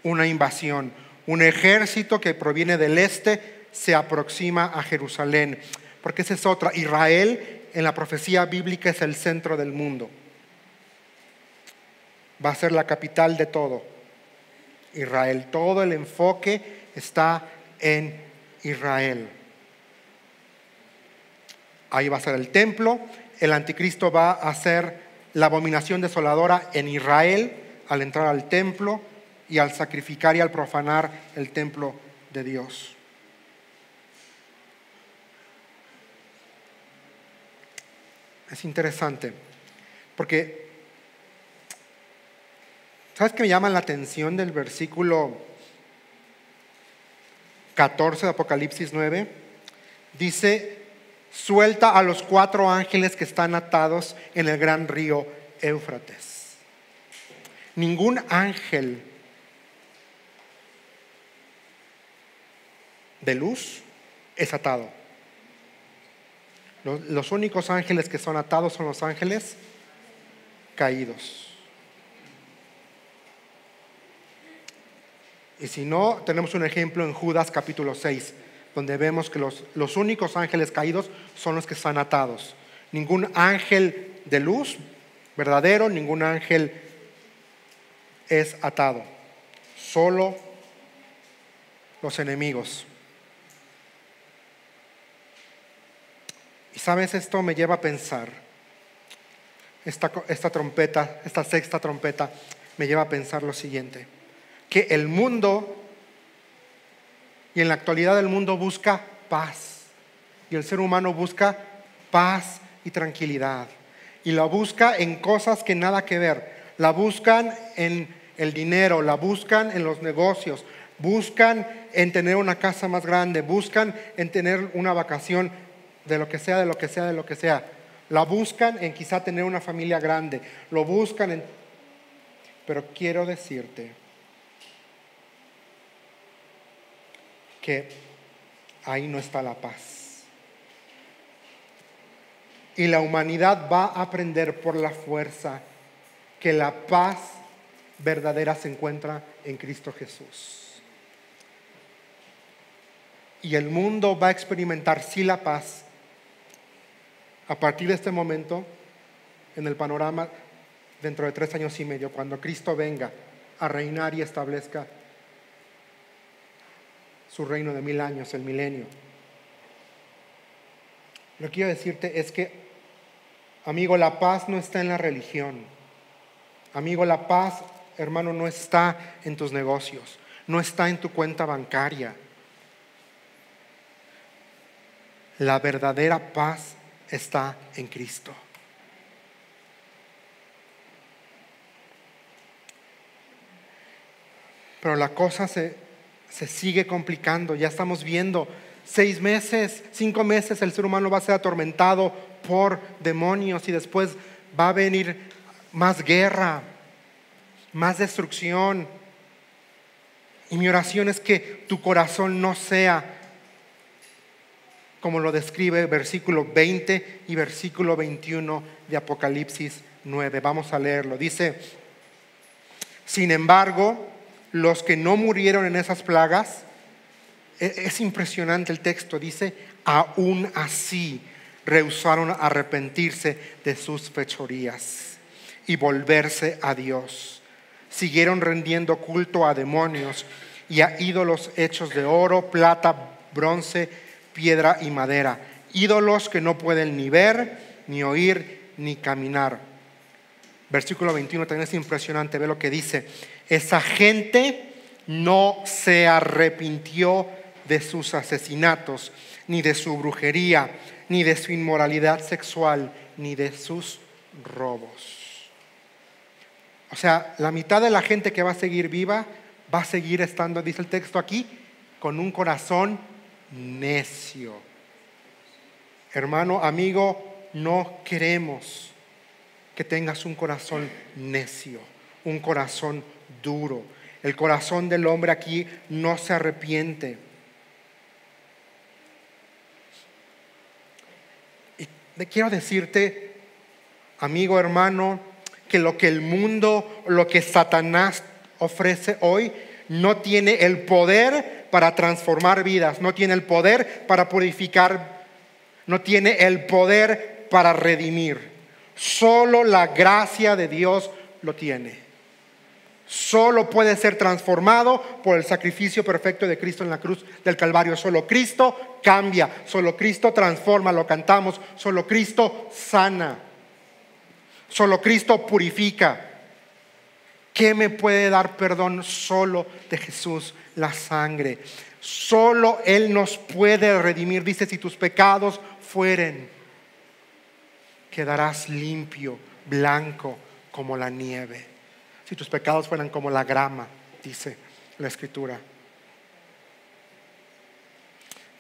una invasión. Un ejército que proviene del este se aproxima a Jerusalén, porque esa es otra. Israel en la profecía bíblica es el centro del mundo. Va a ser la capital de todo. Israel, todo el enfoque está en Israel. Ahí va a ser el templo. El anticristo va a hacer la abominación desoladora en Israel al entrar al templo y al sacrificar y al profanar el templo de Dios. Es interesante porque ¿sabes qué me llama la atención del versículo 14 de Apocalipsis 9? Dice: suelta a los 4 ángeles que están atados en el gran río Éufrates. Ningún ángel de luz es atado. Los únicos ángeles que son atados son los ángeles caídos. Y si no, tenemos un ejemplo en Judas capítulo 6, donde vemos que los únicos ángeles caídos son los que están atados. Ningún ángel de luz verdadero, ningún ángel es atado. Solo los enemigos. Y sabes, esto me lleva a pensar, esta trompeta, esta sexta trompeta me lleva a pensar lo siguiente: que el mundo, y en la actualidad el mundo busca paz, y el ser humano busca paz y tranquilidad, y la busca en cosas que nada que ver. La buscan en el dinero, la buscan en los negocios, buscan en tener una casa más grande, buscan en tener una vacación, de lo que sea, de lo que sea, de lo que sea. La buscan en quizá tener una familia grande, lo buscan en... Pero quiero decirte que ahí no está la paz. y la humanidad va a aprender por la fuerza que la paz verdadera se encuentra en Cristo Jesús. Y el mundo va a experimentar sí la paz a partir de este momento en el panorama dentro de 3 años y medio, cuando Cristo venga a reinar y establezca su reino de 1000 años, el milenio. Lo que quiero decirte es que, amigo, la paz no está en la religión. Amigo, la paz, hermano, no está en tus negocios, no está en tu cuenta bancaria. La verdadera paz está en Cristo. Pero la cosa se sigue complicando. Ya estamos viendo 6 meses, 5 meses el ser humano va a ser atormentado por demonios y después va a venir más guerra, más destrucción. Y mi oración es que tu corazón no sea como lo describe versículo 20 y versículo 21 de Apocalipsis 9. Vamos a leerlo. Dice: sin embargo, los que no murieron en esas plagas, es impresionante el texto, dice, aún así rehusaron arrepentirse de sus fechorías y volverse a Dios. Siguieron rendiendo culto a demonios y a ídolos hechos de oro, plata, bronce, piedra y madera, ídolos que no pueden ni ver, ni oír, ni caminar. Versículo 21 también es impresionante, ve lo que dice: esa gente no se arrepintió de sus asesinatos, ni de su brujería, ni de su inmoralidad sexual, ni de sus robos. O sea, la mitad de la gente que va a seguir viva va a seguir estando, dice el texto aquí, con un corazón necio. Hermano, amigo, no queremos que tengas un corazón necio, un corazón duro. El corazón del hombre aquí no se arrepiente. Y quiero decirte, amigo, hermano, que lo que el mundo, lo que Satanás ofrece hoy, no tiene el poder para transformar vidas, no tiene el poder para purificar, no tiene el poder para redimir. Solo la gracia de Dios lo tiene. Solo puede ser transformado por el sacrificio perfecto de Cristo en la cruz del Calvario. Solo Cristo cambia, solo Cristo transforma, lo cantamos. Solo Cristo sana, solo Cristo purifica. ¿Qué me puede dar perdón? Solo de Jesús, la sangre. Solo Él nos puede redimir. Dice: si tus pecados fueren, quedarás limpio, blanco como la nieve. Si tus pecados fueran como la grama, dice la Escritura.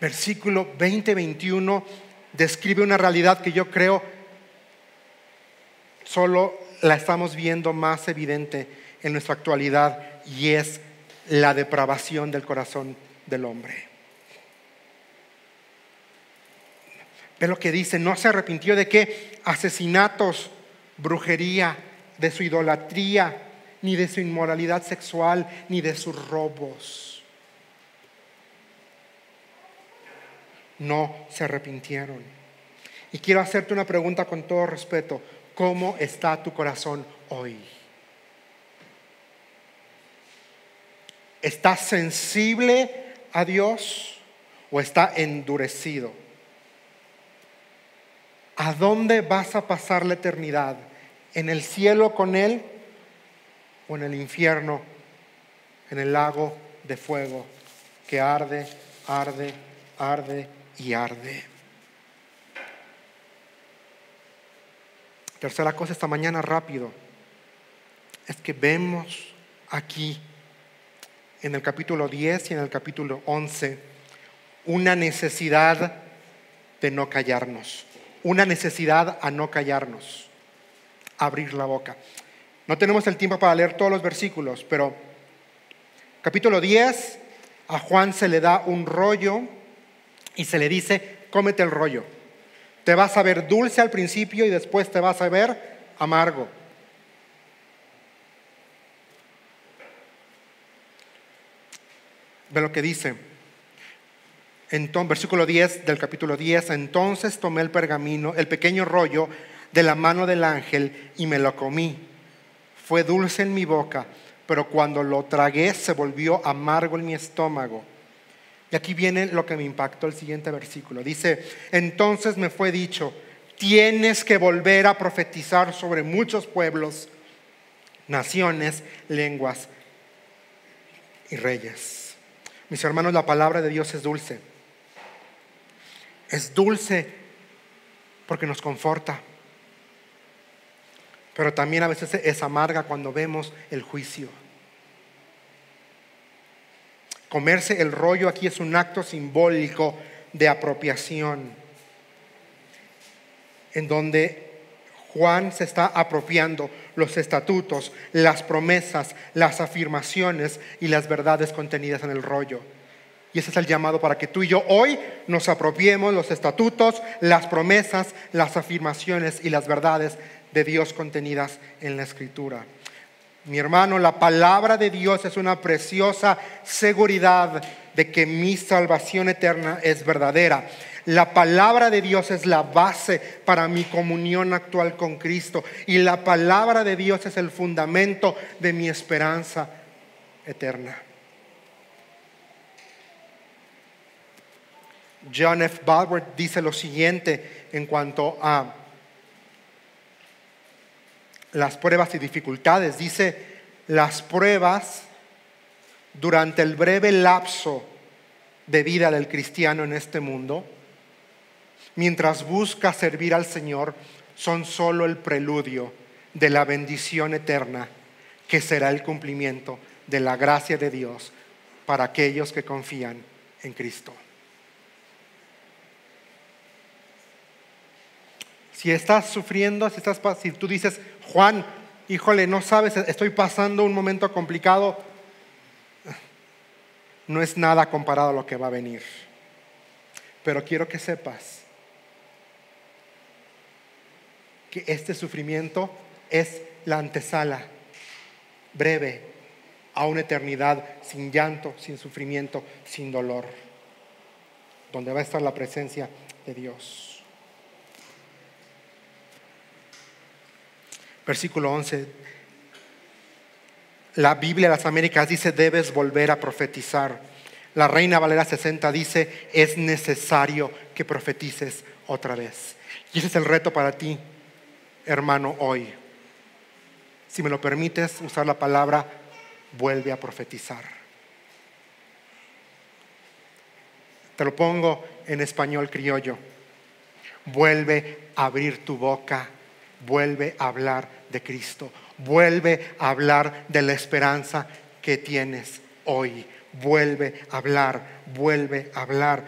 Versículo 20-21 describe una realidad que yo creo solo la estamos viendo más evidente en nuestra actualidad, y es la depravación del corazón del hombre. Ve lo que dice: no se arrepintió de qué, asesinatos, brujería, de su idolatría, ni de su inmoralidad sexual, ni de sus robos. No se arrepintieron. Y quiero hacerte una pregunta con todo respeto: ¿cómo está tu corazón hoy? ¿Estás sensible a Dios o está endurecido? ¿A dónde vas a pasar la eternidad? ¿En el cielo con Él o en el infierno, en el lago de fuego que arde, arde, arde y arde? Tercera cosa esta mañana, rápido, es que vemos aquí en el capítulo 10 y en el capítulo 11 una necesidad de no callarnos, una necesidad a no callarnos, abrir la boca. No tenemos el tiempo para leer todos los versículos, pero capítulo 10, a Juan se le da un rollo y se le dice: cómete el rollo. Te vas a ver dulce al principio y después te vas a ver amargo. Ve lo que dice. Entonces, versículo 10 del capítulo 10. Entonces tomé el pergamino, el pequeño rollo de la mano del ángel y me lo comí. Fue dulce en mi boca, pero cuando lo tragué se volvió amargo en mi estómago. Y aquí viene lo que me impactó, el siguiente versículo. Dice, entonces me fue dicho, tienes que volver a profetizar sobre muchos pueblos, naciones, lenguas y reyes. Mis hermanos, la palabra de Dios es dulce. Es dulce porque nos conforta. Pero también a veces es amarga cuando vemos el juicio. Comerse el rollo aquí es un acto simbólico de apropiación, en donde Juan se está apropiando los estatutos, las promesas, las afirmaciones y las verdades contenidas en el rollo. Y ese es el llamado para que tú y yo hoy nos apropiemos los estatutos, las promesas, las afirmaciones y las verdades de Dios contenidas en la Escritura. Mi hermano, la palabra de Dios es una preciosa seguridad de que mi salvación eterna es verdadera. La palabra de Dios es la base para mi comunión actual con Cristo. Y la palabra de Dios es el fundamento de mi esperanza eterna. John F. Baldwin dice lo siguiente en cuanto a las pruebas y dificultades. Dice, las pruebas durante el breve lapso de vida del cristiano en este mundo, mientras busca servir al Señor, son solo el preludio de la bendición eterna que será el cumplimiento de la gracia de Dios para aquellos que confían en Cristo. Si estás sufriendo, si tú dices, Juan, híjole, no sabes, estoy pasando un momento complicado, no es nada comparado a lo que va a venir. Pero quiero que sepas que este sufrimiento es la antesala breve a una eternidad sin llanto, sin sufrimiento, sin dolor, donde va a estar la presencia de Dios. Versículo 11. La Biblia de las Américas dice, debes volver a profetizar. La Reina Valera 60 dice, es necesario que profetices otra vez. Y ese es el reto para ti, hermano, hoy. Si me lo permites usar la palabra, vuelve a profetizar. Te lo pongo en español criollo. Vuelve a abrir tu boca. Vuelve a hablar de Cristo. Vuelve a hablar de la esperanza que tienes hoy. Vuelve a hablar, vuelve a hablar.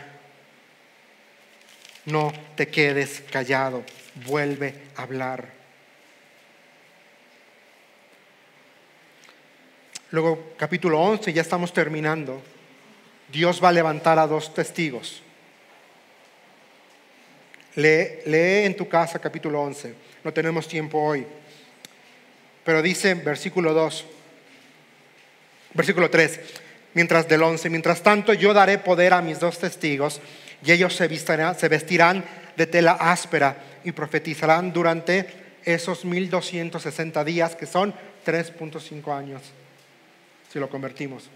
No te quedes callado, vuelve a hablar. Luego, capítulo 11, ya estamos terminando. Dios va a levantar a 2 testigos. Lee en tu casa capítulo 11. No tenemos tiempo hoy. Pero dice versículo 2, versículo 3, mientras tanto yo daré poder a mis 2 testigos y ellos se vestirán de tela áspera y profetizarán durante esos 1260 días, que son 3.5 años, si lo convertimos.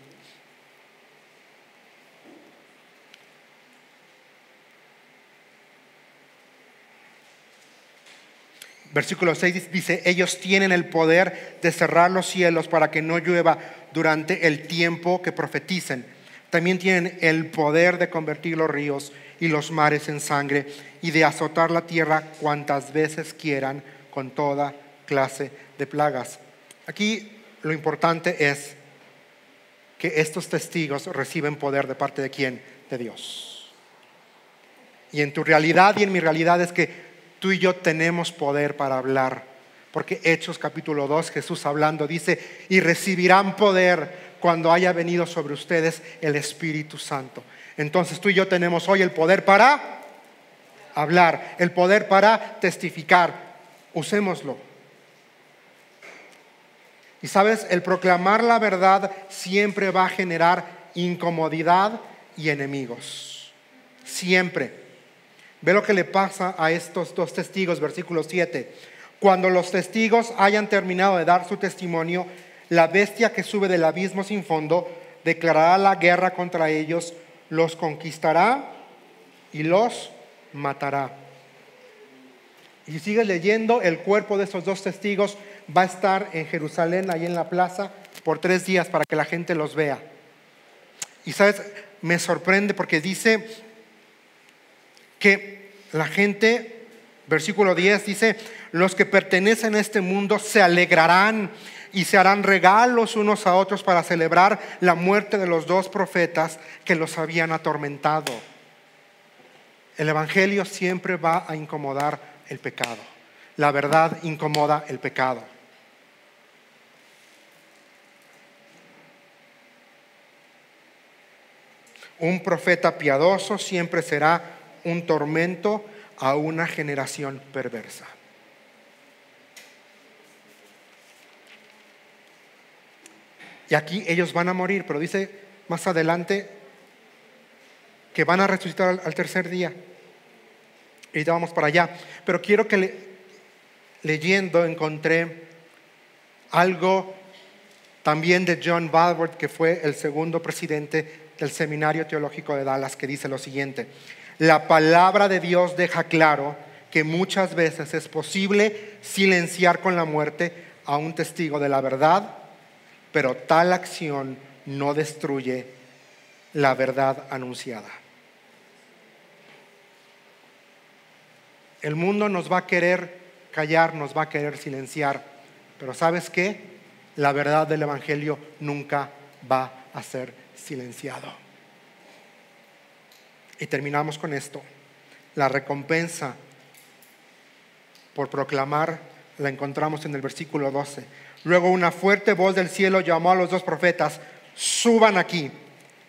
Versículo 6 dice, ellos tienen el poder de cerrar los cielos para que no llueva durante el tiempo que profeticen. También tienen el poder de convertir los ríos y los mares en sangre y de azotar la tierra cuantas veces quieran con toda clase de plagas. Aquí lo importante es que estos testigos reciben poder de parte de ¿quién? De Dios. Y en tu realidad y en mi realidad es que tú y yo tenemos poder para hablar, porque Hechos capítulo 2, Jesús hablando dice, y recibirán poder cuando haya venido sobre ustedes el Espíritu Santo. Entonces tú y yo tenemos hoy el poder para hablar, el poder para testificar. Usémoslo. Y sabes, el proclamar la verdad siempre va a generar incomodidad y enemigos. Siempre. Ve lo que le pasa a estos dos testigos, versículo 7. Cuando los testigos hayan terminado de dar su testimonio, la bestia que sube del abismo sin fondo declarará la guerra contra ellos, los conquistará y los matará. Y si sigues leyendo, el cuerpo de esos dos testigos va a estar en Jerusalén, ahí en la plaza, por 3 días para que la gente los vea. Y sabes, me sorprende porque dice que la gente, versículo 10 dice, los que pertenecen a este mundo se alegrarán y se harán regalos unos a otros para celebrar la muerte de los 2 profetas que los habían atormentado. El evangelio siempre va a incomodar el pecado. La verdad incomoda el pecado. Un profeta piadoso siempre será un tormento a una generación perversa. Y aquí ellos van a morir, pero dice más adelante que van a resucitar al tercer día. Y ya vamos para allá. Pero quiero que leyendo encontré algo también de John Walworth, que fue el segundo presidente del Seminario Teológico de Dallas, que dice lo siguiente: la palabra de Dios deja claro que muchas veces es posible silenciar con la muerte a un testigo de la verdad, pero tal acción no destruye la verdad anunciada. El mundo nos va a querer callar, nos va a querer silenciar, pero ¿sabes qué? La verdad del evangelio nunca va a ser silenciado. Y terminamos con esto. La recompensa por proclamar la encontramos en el versículo 12. Luego una fuerte voz del cielo llamó a los 2 profetas: suban aquí.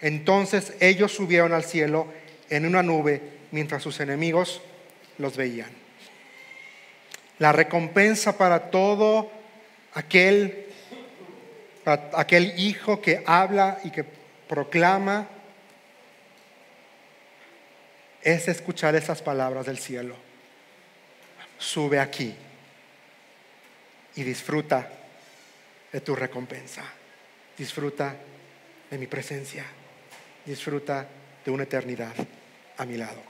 Entonces ellos subieron al cielo en una nube mientras sus enemigos los veían. La recompensa para todo aquel hijo que habla y que proclama es escuchar esas palabras del cielo: sube aquí y disfruta de tu recompensa, disfruta de mi presencia, disfruta de una eternidad a mi lado.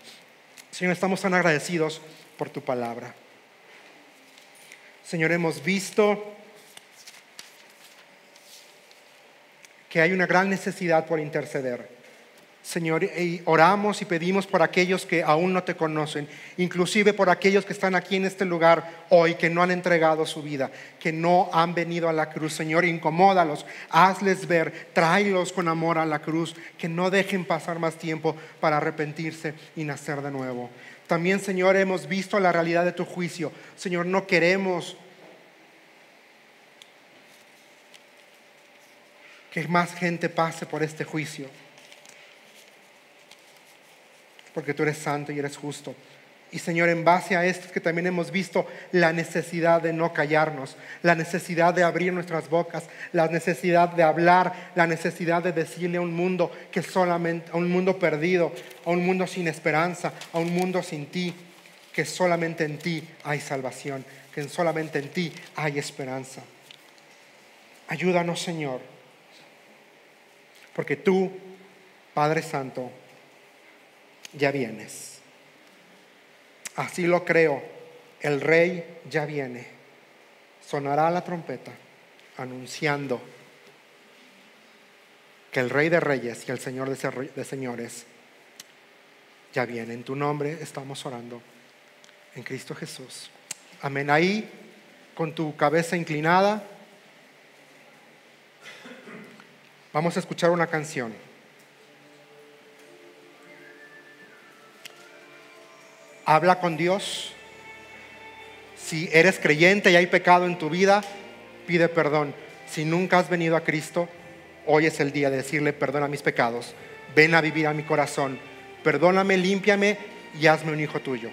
Señor, estamos tan agradecidos por tu palabra. Señor, hemos visto que hay una gran necesidad por interceder. Señor, y oramos y pedimos por aquellos que aún no te conocen, inclusive por aquellos que están aquí en este lugar hoy, que no han entregado su vida, que no han venido a la cruz. Señor, incomódalos, hazles ver, tráelos con amor a la cruz, que no dejen pasar más tiempo para arrepentirse y nacer de nuevo. También, Señor, hemos visto la realidad de tu juicio. Señor, no queremos que más gente pase por este juicio, porque tú eres santo y eres justo. Y Señor, en base a esto es que también hemos visto la necesidad de no callarnos, la necesidad de abrir nuestras bocas, la necesidad de hablar, la necesidad de decirle a un mundo que solamente, a un mundo perdido, a un mundo sin esperanza, a un mundo sin ti, que solamente en ti hay salvación, que solamente en ti hay esperanza. Ayúdanos, Señor, porque tú, Padre Santo, ya vienes. Así lo creo. El Rey ya viene. Sonará la trompeta anunciando que el Rey de Reyes y el Señor de Señores ya viene. En tu nombre estamos orando, en Cristo Jesús. Amén. Ahí, con tu cabeza inclinada, vamos a escuchar una canción. Habla con Dios. Si eres creyente y hay pecado en tu vida, pide perdón. Si nunca has venido a Cristo, hoy es el día de decirle: perdona mis pecados, ven a vivir a mi corazón, perdóname, límpiame y hazme un hijo tuyo.